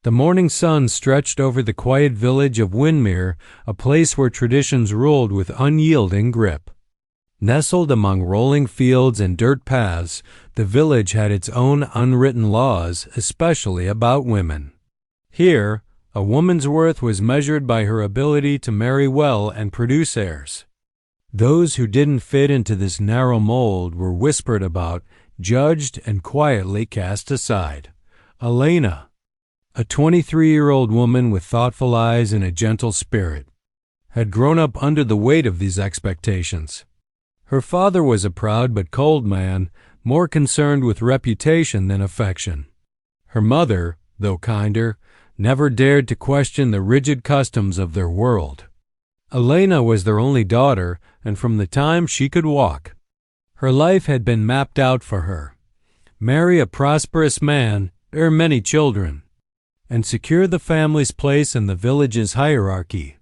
The morning sun stretched over the quiet village of Windermere, a place where traditions ruled with unyielding grip. Nestled among rolling fields and dirt paths, the village had its own unwritten laws, especially about women. Here, a woman's worth was measured by her ability to marry well and produce heirs. Those who didn't fit into this narrow mold were whispered about, judged, and quietly cast aside. Elena, a 23-year-old woman with thoughtful eyes and a gentle spirit, had grown up under the weight of these expectations. Her father was a proud but cold man, more concerned with reputation than affection. Her mother, though kinder, never dared to question the rigid customs of their world. Elena was their only daughter, and from the time she could walk, her life had been mapped out for her. Marry a prosperous man, bear many children, and secure the family's place in the village's hierarchy.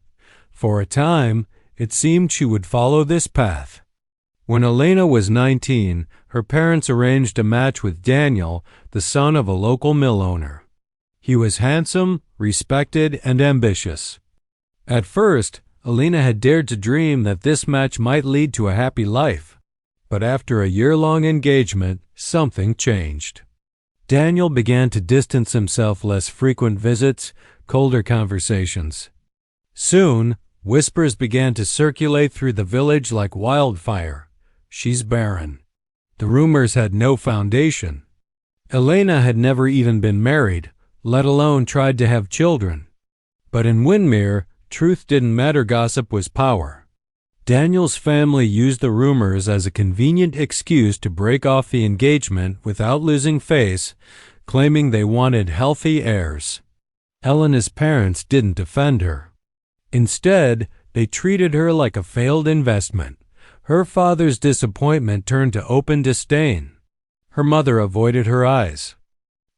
For a time, it seemed she would follow this path. When Elena was 19, her parents arranged a match with Daniel, the son of a local mill owner. He was handsome, respected, and ambitious. At first, Elena had dared to dream that this match might lead to a happy life. But after a year-long engagement, something changed. Daniel began to distance himself, less frequent visits, colder conversations. Soon, whispers began to circulate through the village like wildfire. She's barren. The rumors had no foundation. Elena had never even been married, let alone tried to have children. But in Windermere, truth didn't matter, gossip was power. Daniel's family used the rumors as a convenient excuse to break off the engagement without losing face, claiming they wanted healthy heirs. Elena's parents didn't defend her. Instead, they treated her like a failed investment. Her father's disappointment turned to open disdain. Her mother avoided her eyes.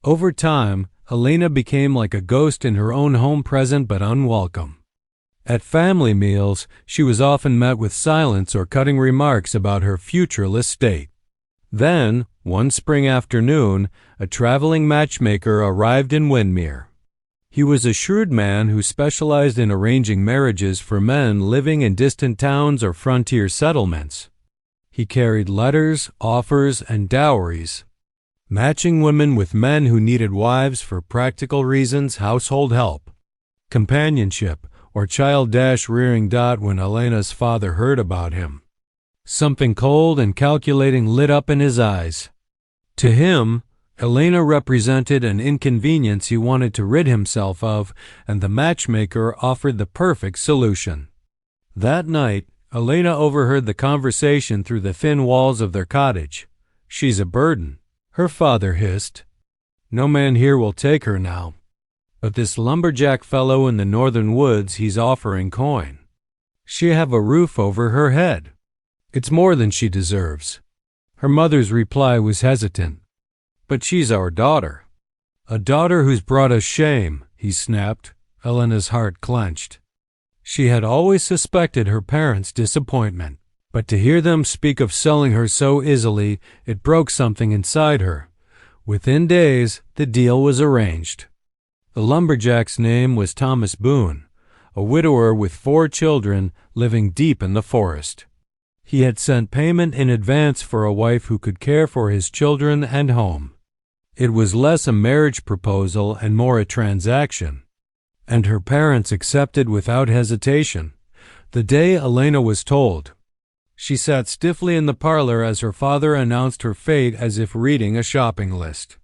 Over time, Elena became like a ghost in her own home, present but unwelcome. At family meals, she was often met with silence or cutting remarks about her futureless state. Then, one spring afternoon, a traveling matchmaker arrived in Windermere. He was a shrewd man who specialized in arranging marriages for men living in distant towns or frontier settlements. He carried letters, offers, and dowries, matching women with men who needed wives for practical reasons, household help, companionship, or child-rearing. When Elena's father heard about him, something cold and calculating lit up in his eyes. To him, Elena represented an inconvenience he wanted to rid himself of, and the matchmaker offered the perfect solution. That night, Elena overheard the conversation through the thin walls of their cottage. "She's a burden," her father hissed. "No man here will take her now. But this lumberjack fellow in the northern woods, he's offering coin. She have a roof over her head. It's more than she deserves." Her mother's reply was hesitant. "But she's our daughter." "A daughter who's brought us shame," he snapped. Elena's heart clenched. She had always suspected her parents' disappointment, but to hear them speak of selling her so easily, it broke something inside her. Within days, the deal was arranged. The lumberjack's name was Thomas Boone, a widower with 4 children living deep in the forest. He had sent payment in advance for a wife who could care for his children and home. It was less a marriage proposal and more a transaction, and her parents accepted without hesitation. The day Elena was told, she sat stiffly in the parlor as her father announced her fate as if reading a shopping list.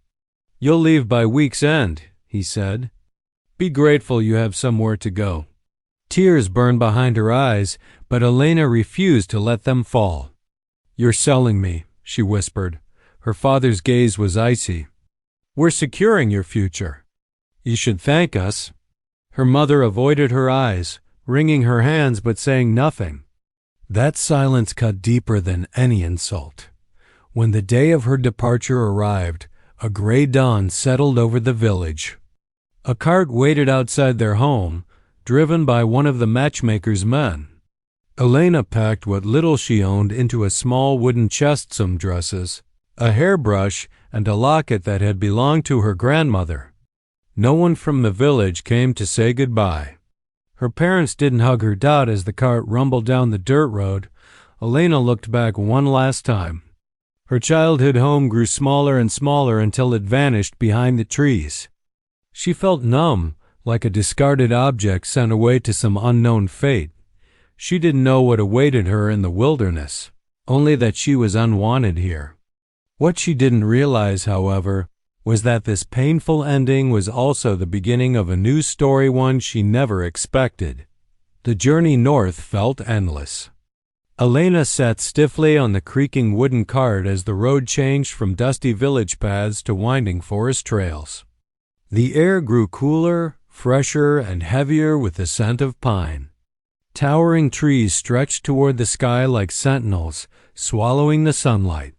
"You'll leave by week's end," he said. "Be grateful you have somewhere to go." Tears burned behind her eyes, but Elena refused to let them fall. "You're selling me," she whispered. Her father's gaze was icy. "We're securing your future. You should thank us." Her mother avoided her eyes, wringing her hands but saying nothing. That silence cut deeper than any insult. When the day of her departure arrived, a gray dawn settled over the village. A cart waited outside their home, driven by one of the matchmaker's men. Elena packed what little she owned into a small wooden chest, some dresses, a hairbrush, and a locket that had belonged to her grandmother. No one from the village came to say goodbye. Her parents didn't hug her dot as the cart rumbled down the dirt road. Elena looked back one last time. Her childhood home grew smaller and smaller until it vanished behind the trees. She felt numb, like a discarded object sent away to some unknown fate. She didn't know what awaited her in the wilderness, only that she was unwanted here. What she didn't realize, however, was that this painful ending was also the beginning of a new story, one she never expected. The journey north felt endless. Elena sat stiffly on the creaking wooden cart as the road changed from dusty village paths to winding forest trails. The air grew cooler, fresher, and heavier with the scent of pine. Towering trees stretched toward the sky like sentinels, swallowing the sunlight.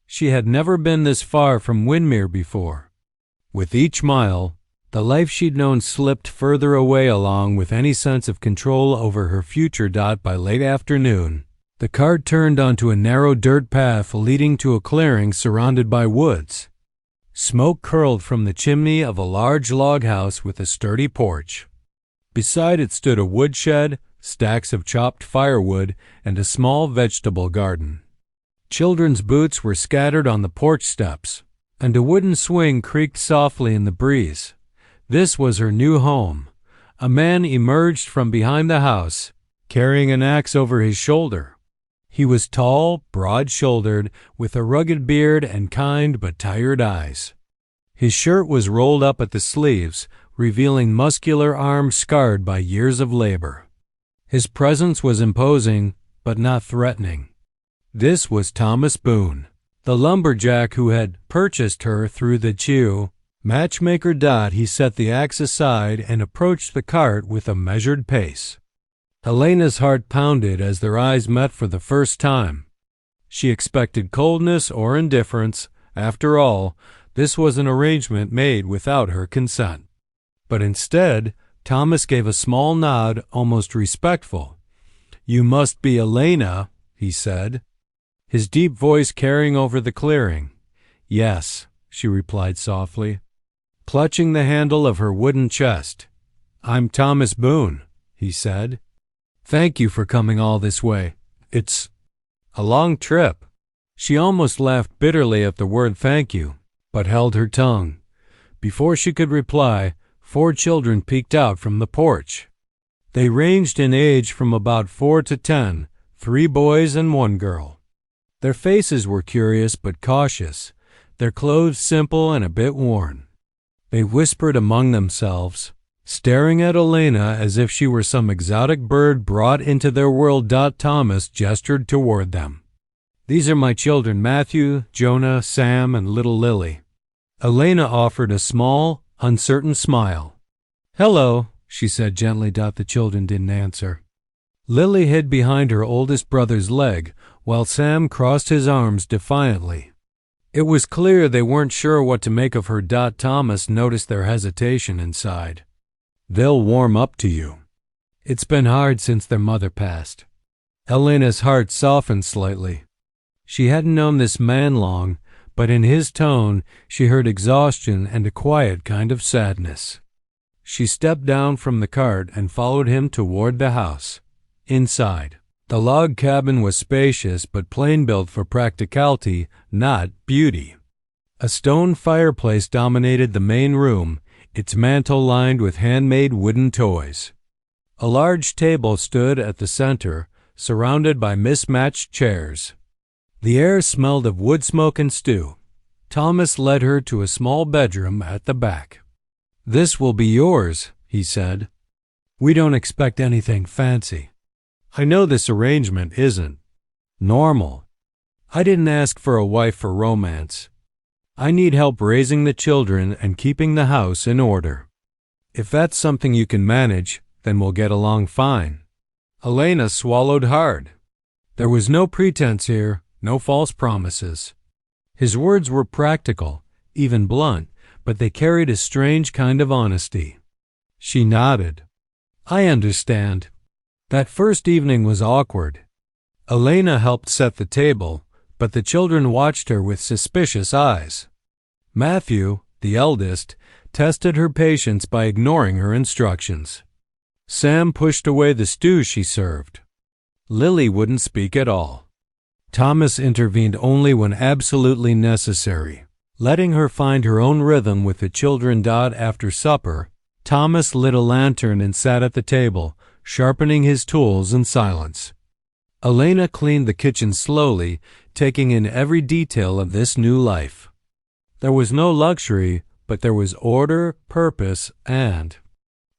She had never been this far from Windermere before. With each mile, the life she'd known slipped further away. Along with any sense of control over her future. By late afternoon, the cart turned onto a narrow dirt path leading to a clearing surrounded by woods. Smoke curled from the chimney of a large log house with a sturdy porch. Beside it stood a woodshed, stacks of chopped firewood, and a small vegetable garden. Children's boots were scattered on the porch steps, and a wooden swing creaked softly in the breeze. This was her new home. A man emerged from behind the house, carrying an axe over his shoulder. He was tall, broad-shouldered, with a rugged beard and kind but tired eyes. His shirt was rolled up at the sleeves, revealing muscular arms scarred by years of labor. His presence was imposing, but not threatening. This was Thomas Boone, the lumberjack who had purchased her through the Chew matchmaker. He set the axe aside and approached the cart with a measured pace. Elena's heart pounded as their eyes met for the first time. She expected coldness or indifference. After all, this was an arrangement made without her consent. But instead, Thomas gave a small nod, almost respectful. "You must be Elena," he said, his deep voice carrying over the clearing. "Yes," she replied softly, clutching the handle of her wooden chest. "I'm Thomas Boone," he said. "Thank you for coming all this way. It's a long trip." She almost laughed bitterly at the word thank you, but held her tongue. Before she could reply, 4 children peeked out from the porch. They ranged in age from about 4 to 10, 3 boys and 1 girl. Their faces were curious but cautious, their clothes simple and a bit worn. They whispered among themselves, staring at Elena as if she were some exotic bird brought into their world. Thomas gestured toward them. "These are my children, Matthew, Jonah, Sam, and little Lily." Elena offered a small, uncertain smile. "Hello," she said gently. The children didn't answer. Lily hid behind her oldest brother's leg, while Sam crossed his arms defiantly. It was clear they weren't sure what to make of her. Thomas noticed their hesitation inside. "They'll warm up to you. It's been hard since their mother passed." Elena's heart softened slightly. She hadn't known this man long, but in his tone she heard exhaustion and a quiet kind of sadness. She stepped down from the cart and followed him toward the house. Inside, the log cabin was spacious but plain-built for practicality, not beauty. A stone fireplace dominated the main room, its mantel lined with handmade wooden toys. A large table stood at the center, surrounded by mismatched chairs. The air smelled of wood smoke and stew. Thomas led her to a small bedroom at the back. "This will be yours," he said. "We don't expect anything fancy. I know this arrangement isn't normal. I didn't ask for a wife for romance. I need help raising the children and keeping the house in order. If that's something you can manage, then we'll get along fine." Elena swallowed hard. There was no pretense here, no false promises. His words were practical, even blunt, but they carried a strange kind of honesty. She nodded. "I understand." That first evening was awkward. Elena helped set the table, but the children watched her with suspicious eyes. Matthew, the eldest, tested her patience by ignoring her instructions. Sam pushed away the stew she served. Lily wouldn't speak at all. Thomas intervened only when absolutely necessary, letting her find her own rhythm with the children. After supper, Thomas lit a lantern and sat at the table, sharpening his tools in silence. Elena cleaned the kitchen slowly, taking in every detail of this new life. There was no luxury, but there was order, purpose, and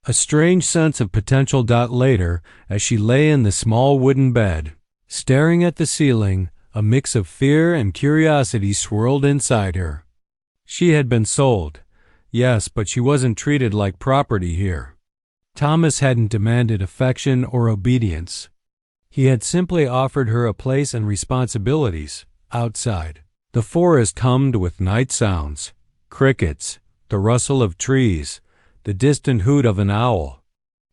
a strange sense of potential. Later, as she lay in the small wooden bed, staring at the ceiling, a mix of fear and curiosity swirled inside her. She had been sold, yes, but she wasn't treated like property here. Thomas hadn't demanded affection or obedience. He had simply offered her a place and responsibilities outside. The forest hummed with night sounds, crickets, the rustle of trees, the distant hoot of an owl.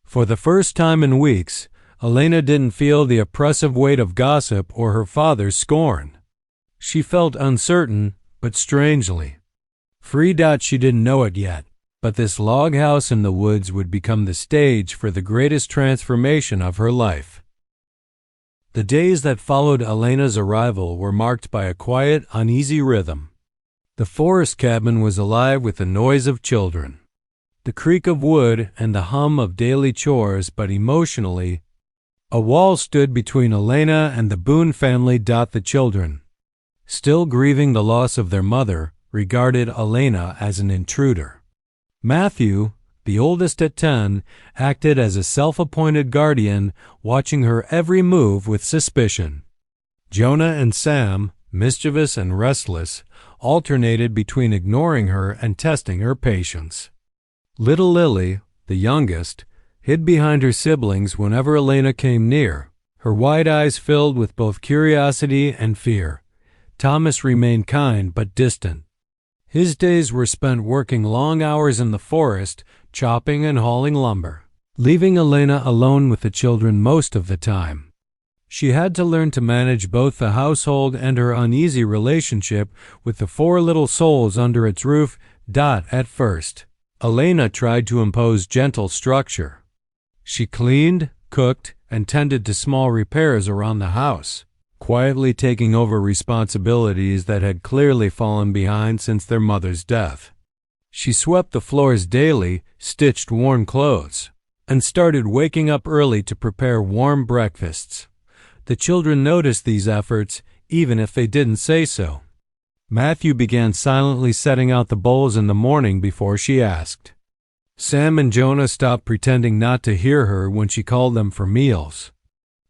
For the first time in weeks, Elena didn't feel the oppressive weight of gossip or her father's scorn. She felt uncertain, but strangely free. She didn't know it yet, but this log house in the woods would become the stage for the greatest transformation of her life. The days that followed Elena's arrival were marked by a quiet, uneasy rhythm. The forest cabin was alive with the noise of children, the creak of wood, and the hum of daily chores, but emotionally, a wall stood between Elena and the Boone family. The children, still grieving the loss of their mother, regarded Elena as an intruder. Matthew, the oldest at 10, acted as a self-appointed guardian, watching her every move with suspicion. Jonah and Sam, mischievous and restless, alternated between ignoring her and testing her patience. Little Lily, the youngest, hid behind her siblings whenever Elena came near, her wide eyes filled with both curiosity and fear. Thomas remained kind but distant. His days were spent working long hours in the forest, chopping and hauling lumber, leaving Elena alone with the children most of the time. She had to learn to manage both the household and her uneasy relationship with the 4 little souls under its roof. At first, Elena tried to impose gentle structure. She cleaned, cooked, and tended to small repairs around the house, quietly taking over responsibilities that had clearly fallen behind since their mother's death. She swept the floors daily, stitched worn clothes, and started waking up early to prepare warm breakfasts. The children noticed these efforts, even if they didn't say so. Matthew began silently setting out the bowls in the morning before she asked. Sam and Jonah stopped pretending not to hear her when she called them for meals.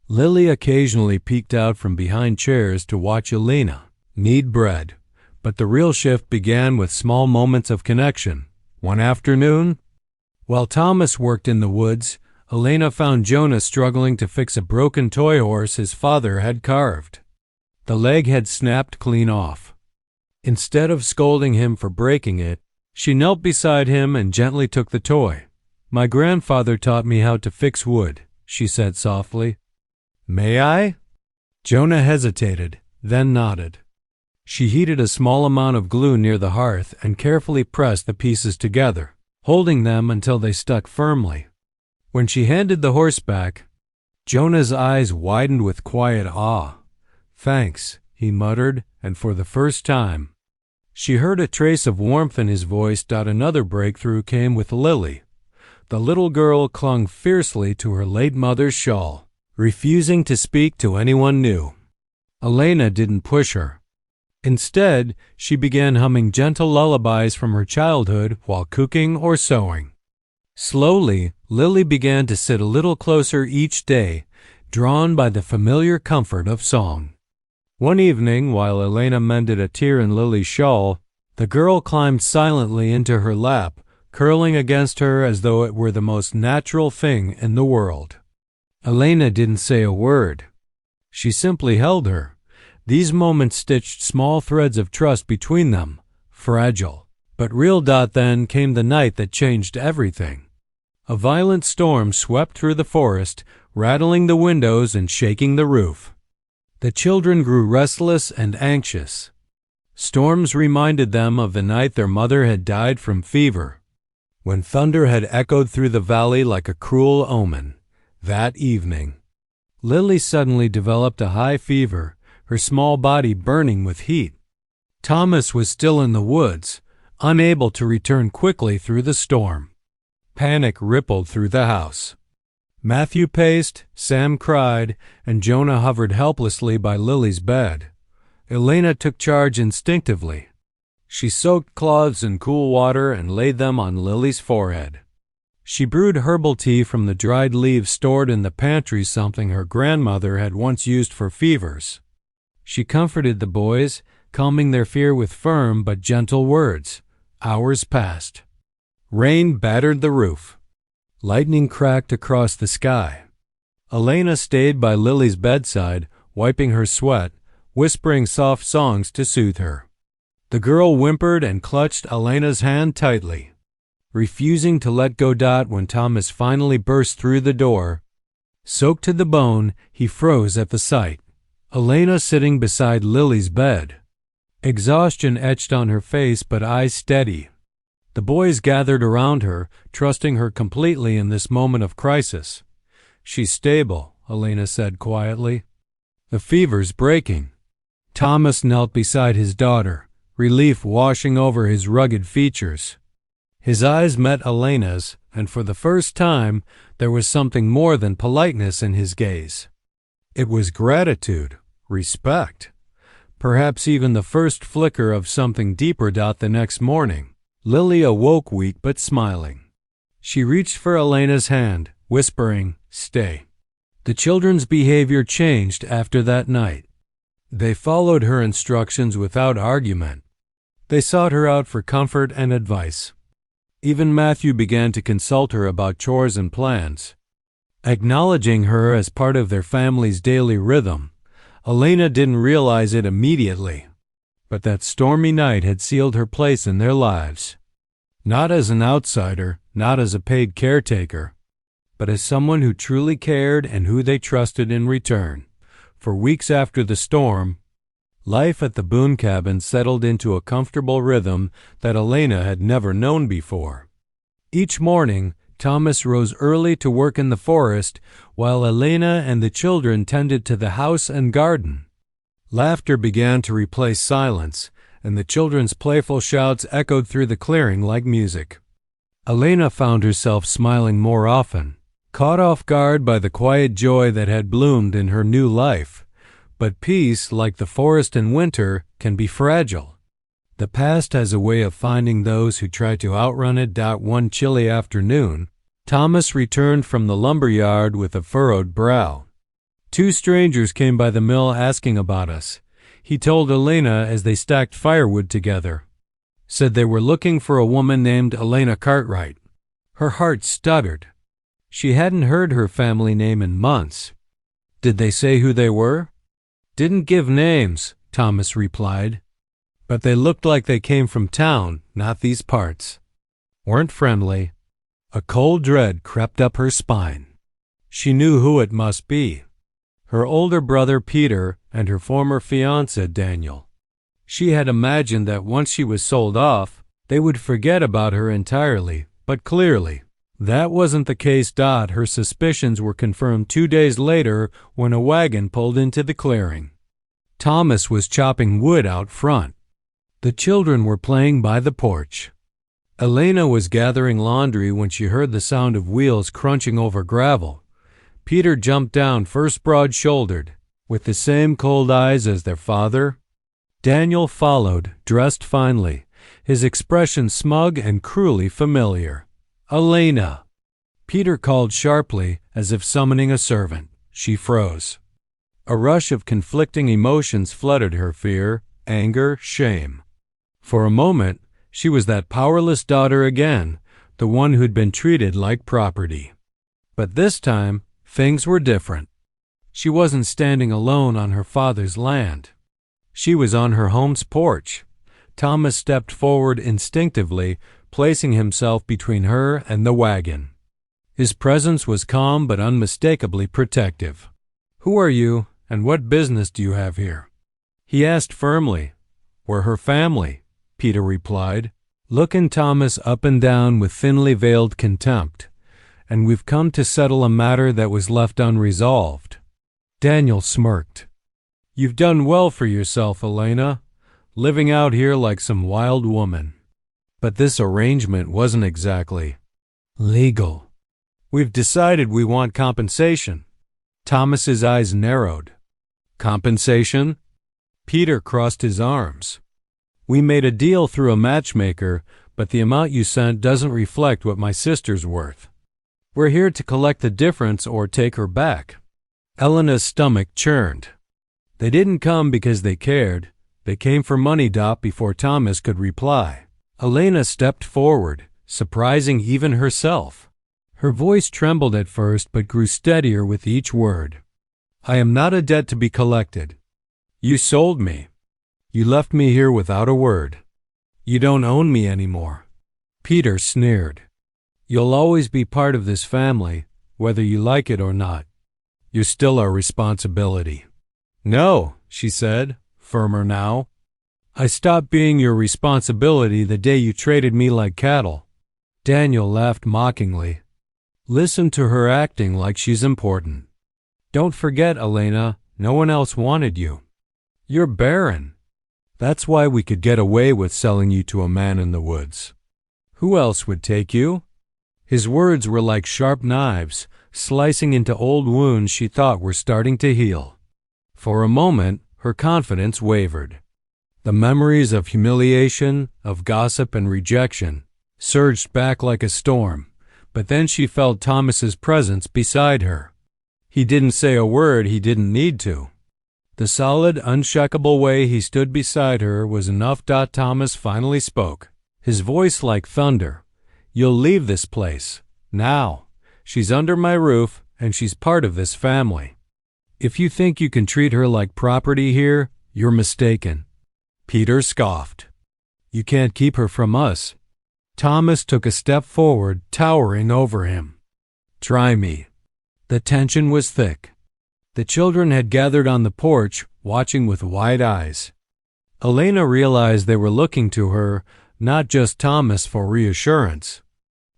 Lily occasionally peeked out from behind chairs to watch Elena knead bread, but the real shift began with small moments of connection. One afternoon, while Thomas worked in the woods, Elena found Jonah struggling to fix a broken toy horse his father had carved. The leg had snapped clean off. Instead of scolding him for breaking it, she knelt beside him and gently took the toy. "My grandfather taught me how to fix wood," she said softly. "May I?" Jonah hesitated, then nodded. She heated a small amount of glue near the hearth and carefully pressed the pieces together, holding them until they stuck firmly. When she handed the horse back, Jonah's eyes widened with quiet awe. "Thanks," he muttered, and for the first time, she heard a trace of warmth in his voice. Another breakthrough came with Lily. The little girl clung fiercely to her late mother's shawl, refusing to speak to anyone new. Elena didn't push her. Instead, she began humming gentle lullabies from her childhood while cooking or sewing. Slowly, Lily began to sit a little closer each day, drawn by the familiar comfort of song. One evening, while Elena mended a tear in Lily's shawl, the girl climbed silently into her lap, curling against her as though it were the most natural thing in the world. Elena didn't say a word. She simply held her. These moments stitched small threads of trust between them, fragile, but real. Then came the night that changed everything. A violent storm swept through the forest, rattling the windows and shaking the roof. The children grew restless and anxious. Storms reminded them of the night their mother had died from fever, when thunder had echoed through the valley like a cruel omen. That evening, Lily suddenly developed a high fever, her small body burning with heat. Thomas was still in the woods, unable to return quickly through the storm. Panic rippled through the house. Matthew paced, Sam cried, and Jonah hovered helplessly by Lily's bed. Elena took charge instinctively. She soaked cloths in cool water and laid them on Lily's forehead. She brewed herbal tea from the dried leaves stored in the pantry, something her grandmother had once used for fevers. She comforted the boys, calming their fear with firm but gentle words. Hours passed. Rain battered the roof. Lightning cracked across the sky. Elena stayed by Lily's bedside, wiping her sweat, whispering soft songs to soothe her. The girl whimpered and clutched Elena's hand tightly, refusing to let go. When Thomas finally burst through the door, soaked to the bone, he froze at the sight. Elena sitting beside Lily's bed. Exhaustion etched on her face, but eyes steady. The boys gathered around her, trusting her completely in this moment of crisis. "She's stable," Elena said quietly. "The fever's breaking." Thomas knelt beside his daughter, relief washing over his rugged features. His eyes met Elena's, and for the first time there was something more than politeness in his gaze. It was gratitude, respect, perhaps even the first flicker of something deeper. The next morning, Lily awoke weak but smiling. She reached for Elena's hand, whispering, "Stay." The children's behavior changed after that night. They followed her instructions without argument. They sought her out for comfort and advice. Even Matthew began to consult her about chores and plans. Acknowledging her as part of their family's daily rhythm, Elena didn't realize it immediately, but that stormy night had sealed her place in their lives. Not as an outsider, not as a paid caretaker, but as someone who truly cared and who they trusted in return. For weeks after the storm, life at the Boone cabin settled into a comfortable rhythm that Elena had never known before. Each morning, Thomas rose early to work in the forest, while Elena and the children tended to the house and garden. Laughter began to replace silence, and the children's playful shouts echoed through the clearing like music. Elena found herself smiling more often, caught off guard by the quiet joy that had bloomed in her new life. But peace, like the forest in winter, can be fragile. The past has a way of finding those who try to outrun it. One chilly afternoon, Thomas returned from the lumberyard with a furrowed brow. "Two strangers came by the mill asking about us," he told Elena as they stacked firewood together. "Said they were looking for a woman named Elena Cartwright." Her heart stuttered. She hadn't heard her family name in months. "Did they say who they were?" "Didn't give names," Thomas replied. "But they looked like they came from town, not these parts. Weren't friendly." A cold dread crept up her spine. She knew who it must be. Her older brother Peter and her former fiancé Daniel. She had imagined that once she was sold off, they would forget about her entirely, but clearly, that wasn't the case. Her suspicions were confirmed 2 days later when a wagon pulled into the clearing. Thomas was chopping wood out front. The children were playing by the porch. Elena was gathering laundry when she heard the sound of wheels crunching over gravel. Peter jumped down, first broad-shouldered, with the same cold eyes as their father. Daniel followed, dressed finely, his expression smug and cruelly familiar. "Elena!" Peter called sharply, as if summoning a servant. She froze. A rush of conflicting emotions flooded her: fear, anger, shame. For a moment, she was that powerless daughter again, the one who'd been treated like property. But this time, things were different. She wasn't standing alone on her father's land. She was on her home's porch. Thomas stepped forward instinctively, placing himself between her and the wagon. His presence was calm but unmistakably protective. "Who are you, and what business do you have here?" he asked firmly. "We're her family," Peter replied. looking Thomas up and down with thinly veiled contempt. "And we've come to settle a matter that was left unresolved." Daniel smirked. "You've done well for yourself, Elena, living out here like some wild woman. But this arrangement wasn't exactly legal. We've decided we want compensation." Thomas's eyes narrowed. "Compensation?" Peter crossed his arms. "We made a deal through a matchmaker, but the amount you sent doesn't reflect what my sister's worth. We're here to collect the difference or take her back." Elena's stomach churned. They didn't come because they cared. They came for money, before Thomas could reply. Elena stepped forward, surprising even herself. Her voice trembled at first but grew steadier with each word. "I am not a debt to be collected. You sold me. You left me here without a word. You don't own me anymore." Peter sneered. "You'll always be part of this family, whether you like it or not. You're still our responsibility." "No," she said, firmer now. "I stopped being your responsibility the day you traded me like cattle." Daniel laughed mockingly. "Listen to her acting like she's important. Don't forget, Elena, no one else wanted you. You're barren. That's why we could get away with selling you to a man in the woods. Who else would take you?" His words were like sharp knives, slicing into old wounds she thought were starting to heal. For a moment, her confidence wavered. The memories of humiliation, of gossip and rejection, surged back like a storm, but then she felt Thomas's presence beside her. He didn't say a word he didn't need to. The solid, unshakable way he stood beside her was enough. Thomas finally spoke, his voice like thunder. "You'll leave this place. Now. She's under my roof, and she's part of this family. If you think you can treat her like property here, you're mistaken." Peter scoffed. "You can't keep her from us." Thomas took a step forward, towering over him. "Try me." The tension was thick. The children had gathered on the porch, watching with wide eyes. Elena realized they were looking to her, not just Thomas, for reassurance.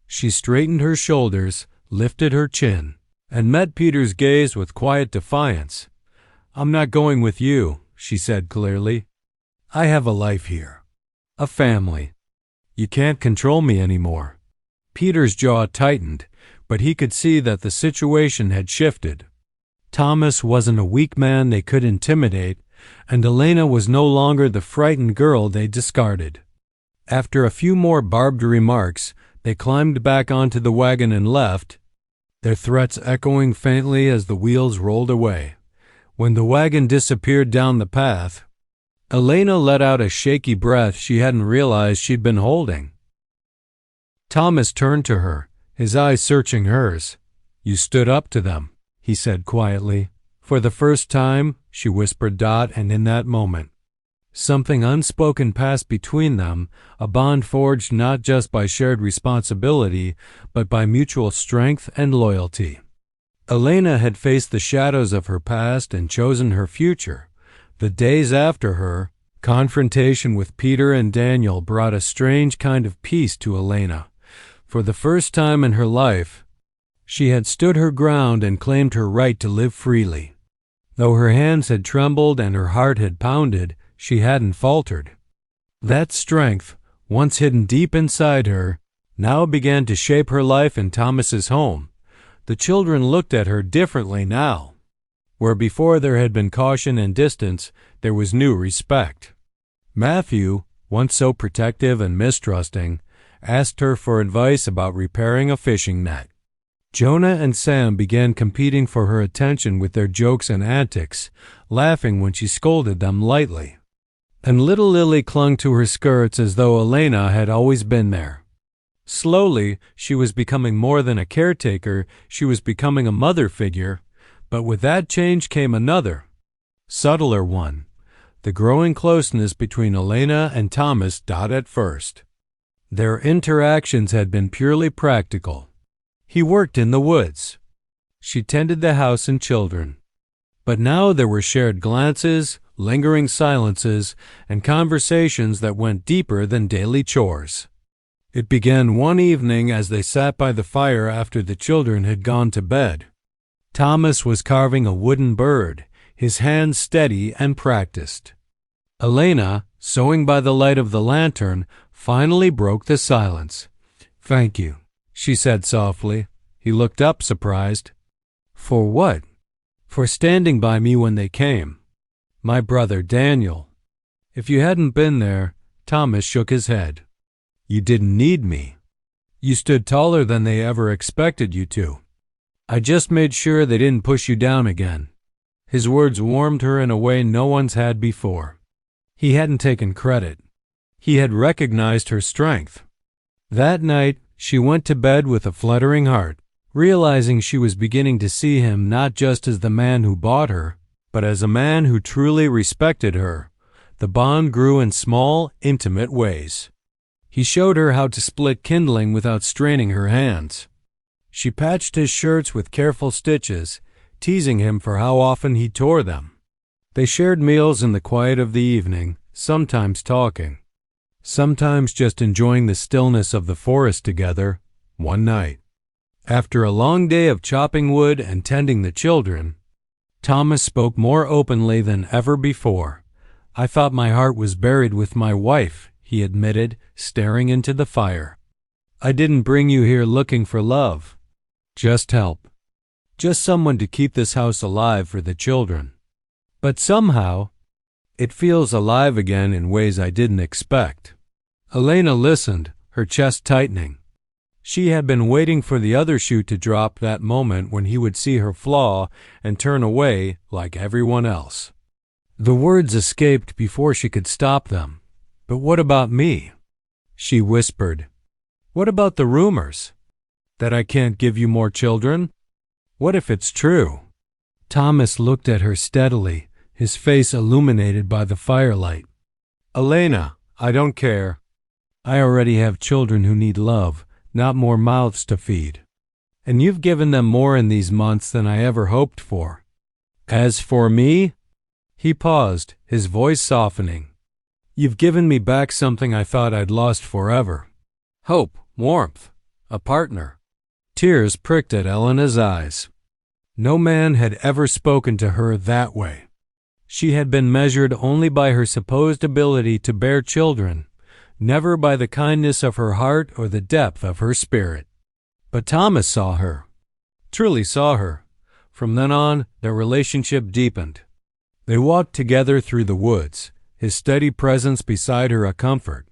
She straightened her shoulders, lifted her chin, and met Peter's gaze with quiet defiance. "I'm not going with you," she said clearly. "I have a life here. A family. You can't control me anymore." Peter's jaw tightened, but he could see that the situation had shifted. Thomas wasn't a weak man they could intimidate, and Elena was no longer the frightened girl they discarded. After a few more barbed remarks, they climbed back onto the wagon and left, their threats echoing faintly as the wheels rolled away. When the wagon disappeared down the path, Elena let out a shaky breath she hadn't realized she'd been holding. Thomas turned to her, his eyes searching hers. "You stood up to them," he said quietly. "For the first time," she whispered, and in that moment, something unspoken passed between them, a bond forged not just by shared responsibility, but by mutual strength and loyalty. Elena had faced the shadows of her past and chosen her future. The days after her confrontation with Peter and Daniel brought a strange kind of peace to Elena. For the first time in her life, she had stood her ground and claimed her right to live freely. Though her hands had trembled and her heart had pounded, she hadn't faltered. That strength, once hidden deep inside her, now began to shape her life in Thomas's home. The children looked at her differently now. Where before there had been caution and distance, there was new respect. Matthew, once so protective and mistrusting, asked her for advice about repairing a fishing net. Jonah and Sam began competing for her attention with their jokes and antics, laughing when she scolded them lightly. And little Lily clung to her skirts as though Elena had always been there. Slowly, she was becoming more than a caretaker, she was becoming a mother figure, but with that change came another, subtler one, the growing closeness between Elena and Thomas. At first, their interactions had been purely practical. He worked in the woods. She tended the house and children. But now there were shared glances, lingering silences, and conversations that went deeper than daily chores. It began one evening as they sat by the fire after the children had gone to bed. Thomas was carving a wooden bird, his hands steady and practiced. Elena, sewing by the light of the lantern, finally broke the silence. "Thank you," she said softly. He looked up, surprised. "For what?" "For standing by me when they came. My brother Daniel." "If you hadn't been there," Thomas shook his head. "You didn't need me. You stood taller than they ever expected you to. I just made sure they didn't push you down again." His words warmed her in a way no one's had before. He hadn't taken credit. He had recognized her strength. That night, she went to bed with a fluttering heart, realizing she was beginning to see him not just as the man who bought her, but as a man who truly respected her. The bond grew in small, intimate ways. He showed her how to split kindling without straining her hands. She patched his shirts with careful stitches, teasing him for how often he tore them. They shared meals in the quiet of the evening, sometimes talking, sometimes just enjoying the stillness of the forest together. One night, after a long day of chopping wood and tending the children, Thomas spoke more openly than ever before. "I thought my heart was buried with my wife," he admitted, staring into the fire. "I didn't bring you here looking for love. Just help. Just someone to keep this house alive for the children. But somehow, it feels alive again in ways I didn't expect." Elena listened, her chest tightening. She had been waiting for the other shoe to drop, that moment when he would see her flaw and turn away like everyone else. The words escaped before she could stop them. "But what about me?" she whispered. "What about the rumors? That I can't give you more children? What if it's true?" Thomas looked at her steadily, his face illuminated by the firelight. "Elena, I don't care. I already have children who need love, not more mouths to feed. And you've given them more in these months than I ever hoped for. As for me," he paused, his voice softening, "you've given me back something I thought I'd lost forever. Hope, warmth, a partner." Tears pricked at Elena's eyes. No man had ever spoken to her that way. She had been measured only by her supposed ability to bear children, never by the kindness of her heart or the depth of her spirit. But Thomas saw her, truly saw her. From then on, their relationship deepened. They walked together through the woods, his steady presence beside her a comfort.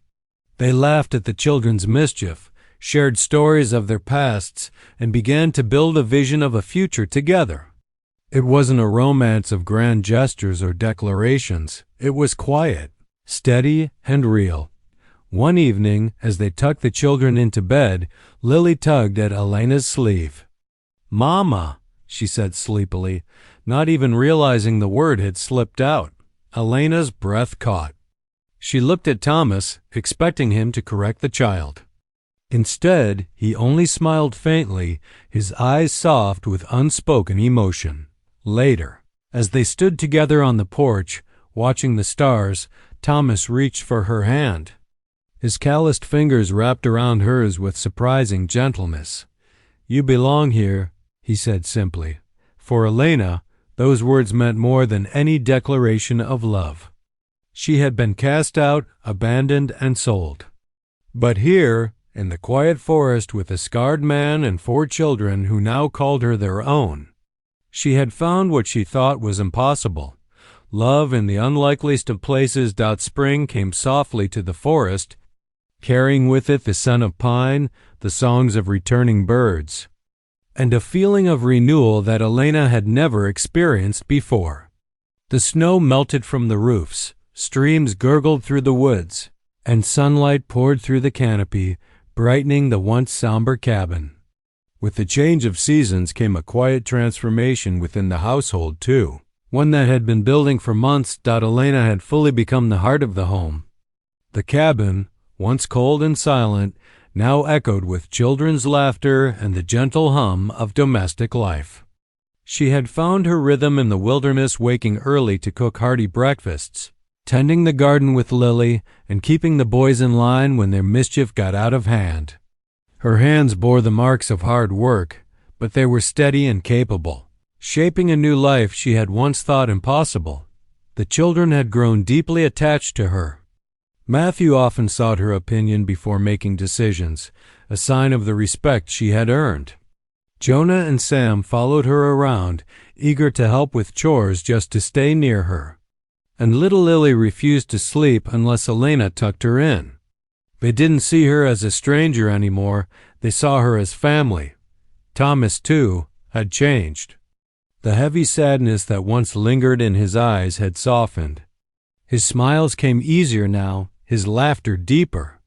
They laughed at the children's mischief, shared stories of their pasts, and began to build a vision of a future together. It wasn't a romance of grand gestures or declarations. It was quiet, steady, and real. One evening, as they tucked the children into bed, Lily tugged at Elena's sleeve. "Mama," she said sleepily, not even realizing the word had slipped out. Elena's breath caught. She looked at Thomas, expecting him to correct the child. Instead, he only smiled faintly, his eyes soft with unspoken emotion. Later, as they stood together on the porch, watching the stars, Thomas reached for her hand. His calloused fingers wrapped around hers with surprising gentleness. "You belong here," he said simply. For Elena, those words meant more than any declaration of love. She had been cast out, abandoned, and sold. But here, in the quiet forest with a scarred man and 4 children who now called her their own, she had found what she thought was impossible. Love in the unlikeliest of places. Spring came softly to the forest, carrying with it the scent of pine, the songs of returning birds, and a feeling of renewal that Elena had never experienced before. The snow melted from the roofs, streams gurgled through the woods, and sunlight poured through the canopy, brightening the once somber cabin. With the change of seasons came a quiet transformation within the household, too, one that had been building for months. Elena had fully become the heart of the home. The cabin, once cold and silent, now echoed with children's laughter and the gentle hum of domestic life. She had found her rhythm in the wilderness, waking early to cook hearty breakfasts, tending the garden with Lily and keeping the boys in line when their mischief got out of hand. Her hands bore the marks of hard work, but they were steady and capable, shaping a new life she had once thought impossible. The children had grown deeply attached to her. Matthew often sought her opinion before making decisions, a sign of the respect she had earned. Jonah and Sam followed her around, eager to help with chores just to stay near her. And little Lily refused to sleep unless Elena tucked her in. They didn't see her as a stranger anymore, they saw her as family. Thomas, too, had changed. The heavy sadness that once lingered in his eyes had softened. His smiles came easier now, his laughter deeper.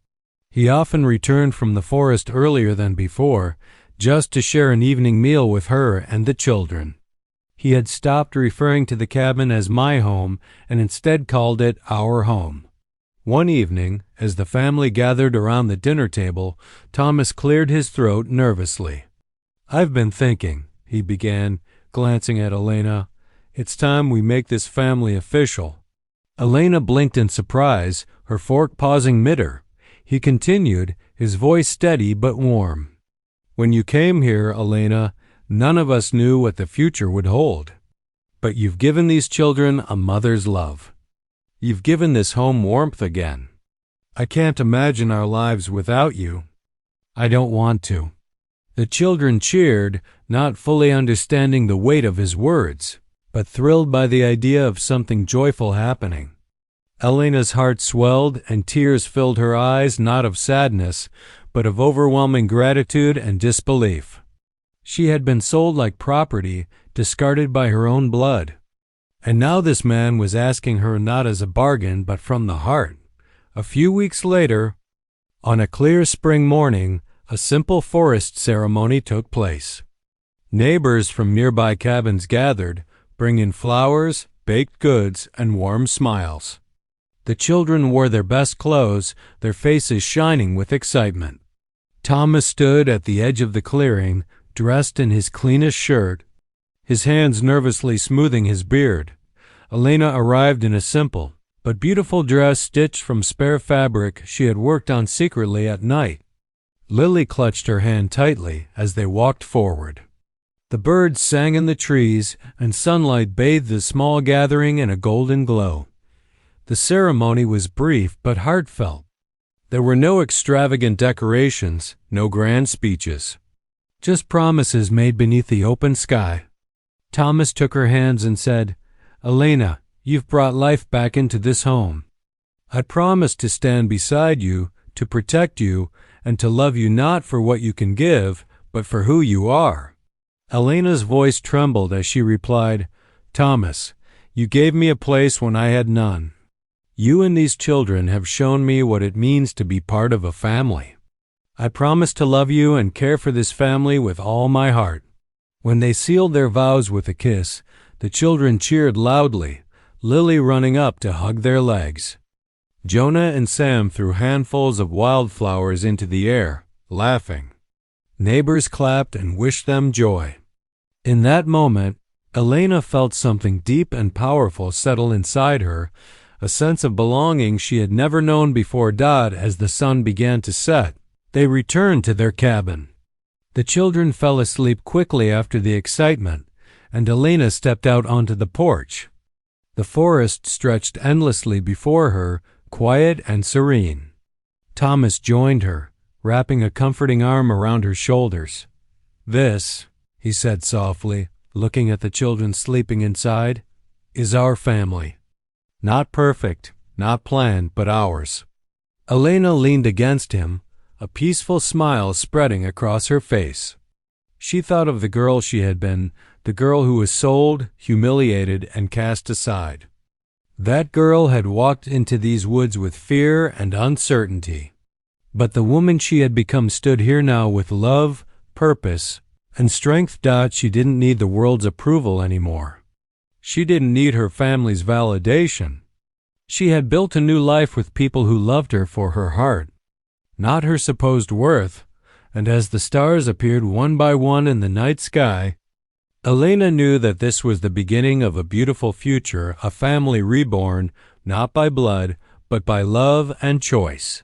He often returned from the forest earlier than before, just to share an evening meal with her and the children. He had stopped referring to the cabin as my home and instead called it our home. One evening, as the family gathered around the dinner table, Thomas cleared his throat nervously. "I've been thinking," he began, glancing at Elena. "It's time we make this family official." Elena blinked in surprise, her fork pausing mid-her. He continued, his voice steady but warm. "When you came here, Elena, none of us knew what the future would hold. But you've given these children a mother's love. You've given this home warmth again. I can't imagine our lives without you. I don't want to." The children cheered, not fully understanding the weight of his words, but thrilled by the idea of something joyful happening. Elena's heart swelled and tears filled her eyes, not of sadness, but of overwhelming gratitude and disbelief. She had been sold like property, discarded by her own blood. And now this man was asking her not as a bargain, but from the heart. A few weeks later, on a clear spring morning, a simple forest ceremony took place. Neighbors from nearby cabins gathered, bringing flowers, baked goods, and warm smiles. The children wore their best clothes, their faces shining with excitement. Thomas stood at the edge of the clearing, dressed in his cleanest shirt, his hands nervously smoothing his beard. Elena arrived in a simple but beautiful dress stitched from spare fabric she had worked on secretly at night. Lily clutched her hand tightly as they walked forward. The birds sang in the trees, and sunlight bathed the small gathering in a golden glow. The ceremony was brief but heartfelt. There were no extravagant decorations, no grand speeches. Just promises made beneath the open sky. Thomas took her hands and said, "Elena, you've brought life back into this home. I promise to stand beside you, to protect you, and to love you not for what you can give, but for who you are." Elena's voice trembled as she replied, "Thomas, you gave me a place when I had none. You and these children have shown me what it means to be part of a family. I promise to love you and care for this family with all my heart." When they sealed their vows with a kiss, the children cheered loudly, Lily running up to hug their legs. Jonah and Sam threw handfuls of wildflowers into the air, laughing. Neighbors clapped and wished them joy. In that moment, Elena felt something deep and powerful settle inside her, a sense of belonging she had never known before. As the sun began to set, they returned to their cabin. The children fell asleep quickly after the excitement, and Elena stepped out onto the porch. The forest stretched endlessly before her, quiet and serene. Thomas joined her, wrapping a comforting arm around her shoulders. "This," he said softly, looking at the children sleeping inside, "is our family. Not perfect, not planned, but ours." Elena leaned against him, a peaceful smile spreading across her face. She thought of the girl she had been, the girl who was sold, humiliated, and cast aside. That girl had walked into these woods with fear and uncertainty. But the woman she had become stood here now with love, purpose, and strength. She didn't need the world's approval anymore. She didn't need her family's validation. She had built a new life with people who loved her for her heart, not her supposed worth. And as the stars appeared one by one in the night sky, Elena knew that this was the beginning of a beautiful future, a family reborn, not by blood, but by love and choice.